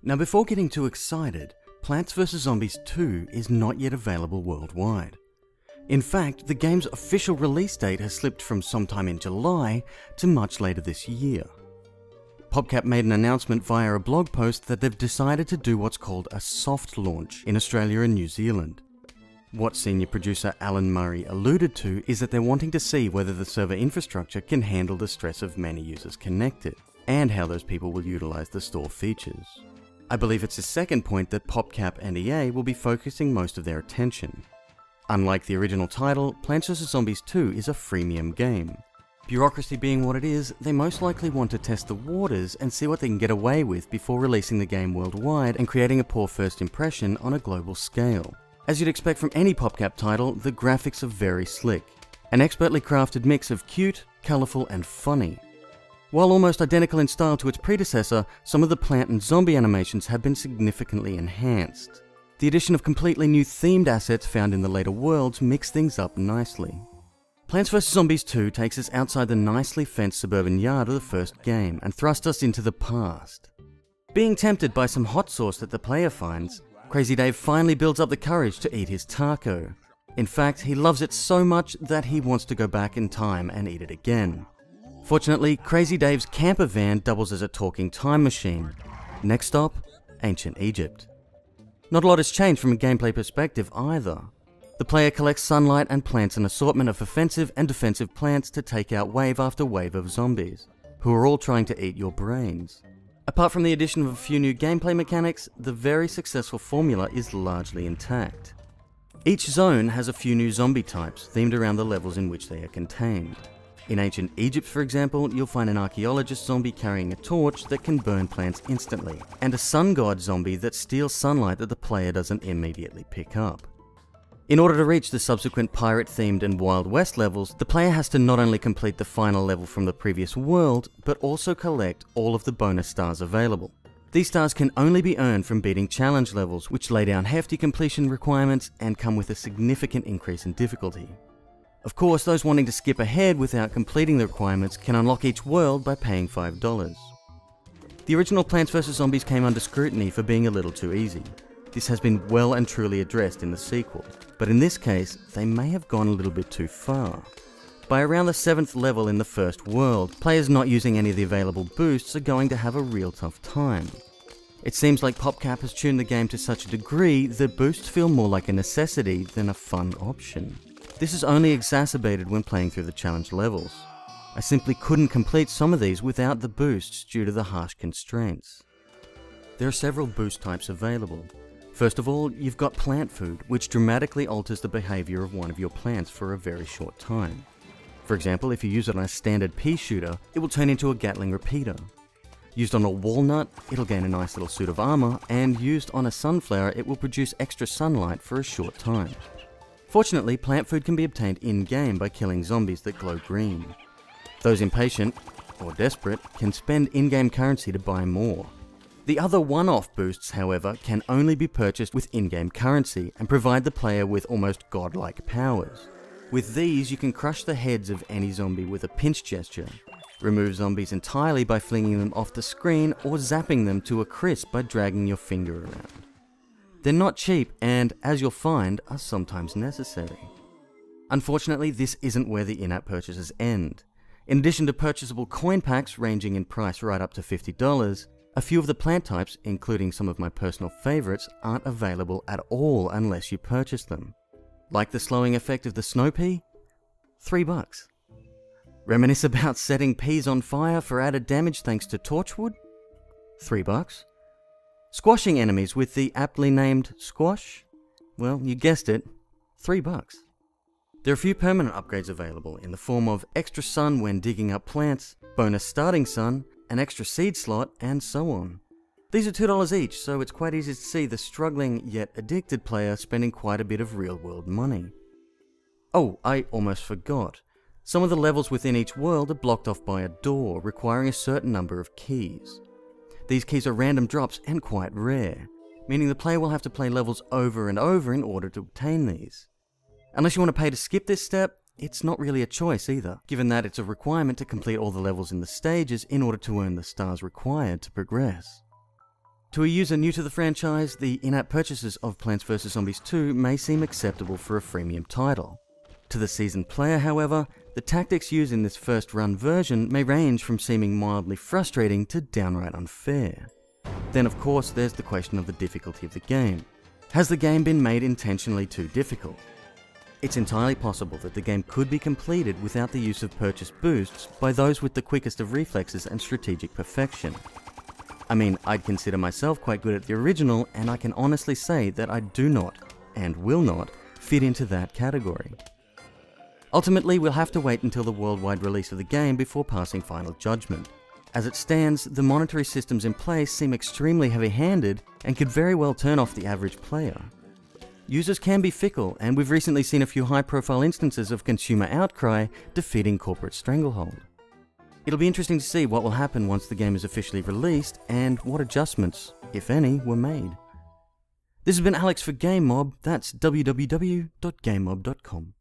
Now before getting too excited, Plants vs Zombies 2 is not yet available worldwide. In fact, the game's official release date has slipped from sometime in July to much later this year. PopCap made an announcement via a blog post that they've decided to do what's called a soft launch in Australia and New Zealand. What senior producer Alan Murray alluded to is that they're wanting to see whether the server infrastructure can handle the stress of many users connected, and how those people will utilize the store features. I believe it's the second point that PopCap and EA will be focusing most of their attention. Unlike the original title, Plants vs Zombies 2 is a freemium game. Bureaucracy being what it is, they most likely want to test the waters and see what they can get away with before releasing the game worldwide and creating a poor first impression on a global scale. As you'd expect from any PopCap title, the graphics are very slick. An expertly crafted mix of cute, colourful and funny. While almost identical in style to its predecessor, some of the plant and zombie animations have been significantly enhanced. The addition of completely new themed assets found in the later worlds mix things up nicely. Plants vs Zombies 2 takes us outside the nicely fenced suburban yard of the first game and thrusts us into the past. Being tempted by some hot sauce that the player finds, Crazy Dave finally builds up the courage to eat his taco. In fact, he loves it so much that he wants to go back in time and eat it again. Fortunately, Crazy Dave's camper van doubles as a talking time machine. Next stop, Ancient Egypt. Not a lot has changed from a gameplay perspective either. The player collects sunlight and plants an assortment of offensive and defensive plants to take out wave after wave of zombies, who are all trying to eat your brains. Apart from the addition of a few new gameplay mechanics, the very successful formula is largely intact. Each zone has a few new zombie types themed around the levels in which they are contained. In Ancient Egypt, for example, you'll find an archaeologist zombie carrying a torch that can burn plants instantly, and a sun god zombie that steals sunlight that the player doesn't immediately pick up. In order to reach the subsequent pirate-themed and Wild West levels, the player has to not only complete the final level from the previous world, but also collect all of the bonus stars available. These stars can only be earned from beating challenge levels, which lay down hefty completion requirements and come with a significant increase in difficulty. Of course, those wanting to skip ahead without completing the requirements can unlock each world by paying $5. The original Plants vs Zombies came under scrutiny for being a little too easy. This has been well and truly addressed in the sequel, but in this case, they may have gone a little bit too far. By around the 7th level in the first world, players not using any of the available boosts are going to have a real tough time. It seems like PopCap has tuned the game to such a degree that boosts feel more like a necessity than a fun option. This is only exacerbated when playing through the challenge levels. I simply couldn't complete some of these without the boosts due to the harsh constraints. There are several boost types available. First of all, you've got plant food, which dramatically alters the behavior of one of your plants for a very short time. For example, if you use it on a standard pea shooter, it will turn into a Gatling repeater. Used on a walnut, it'll gain a nice little suit of armor, and used on a sunflower, it will produce extra sunlight for a short time. Fortunately, plant food can be obtained in-game by killing zombies that glow green. Those impatient, or desperate, can spend in-game currency to buy more. The other one-off boosts, however, can only be purchased with in-game currency and provide the player with almost godlike powers. With these, you can crush the heads of any zombie with a pinch gesture, remove zombies entirely by flinging them off the screen, or zapping them to a crisp by dragging your finger around. They're not cheap and, as you'll find, are sometimes necessary. Unfortunately, this isn't where the in-app purchases end. In addition to purchasable coin packs ranging in price right up to $50, a few of the plant types, including some of my personal favorites, aren't available at all unless you purchase them. Like the slowing effect of the snow pea? $3. Reminisce about setting peas on fire for added damage thanks to torchwood? $3. Squashing enemies with the aptly named squash? Well, you guessed it, $3. There are a few permanent upgrades available in the form of extra sun when digging up plants, bonus starting sun, an extra seed slot, and so on. These are $2 each, so it's quite easy to see the struggling yet addicted player spending quite a bit of real-world money. Oh, I almost forgot. Some of the levels within each world are blocked off by a door, requiring a certain number of keys. These keys are random drops and quite rare, meaning the player will have to play levels over and over in order to obtain these. Unless you want to pay to skip this step, it's not really a choice either, given that it's a requirement to complete all the levels in the stages in order to earn the stars required to progress. To a user new to the franchise, the in-app purchases of Plants vs Zombies 2 may seem acceptable for a freemium title. To the seasoned player, however, the tactics used in this first run version may range from seeming mildly frustrating to downright unfair. Then of course there's the question of the difficulty of the game. Has the game been made intentionally too difficult? It's entirely possible that the game could be completed without the use of purchase boosts by those with the quickest of reflexes and strategic perfection. I mean, I'd consider myself quite good at the original, and I can honestly say that I do not, and will not, fit into that category. Ultimately, we'll have to wait until the worldwide release of the game before passing final judgment. As it stands, the monetary systems in place seem extremely heavy-handed and could very well turn off the average player. Users can be fickle, and we've recently seen a few high-profile instances of consumer outcry defeating corporate stranglehold. It'll be interesting to see what will happen once the game is officially released and what adjustments, if any, were made. This has been Alex for GameMob. That's www.gamemob.com.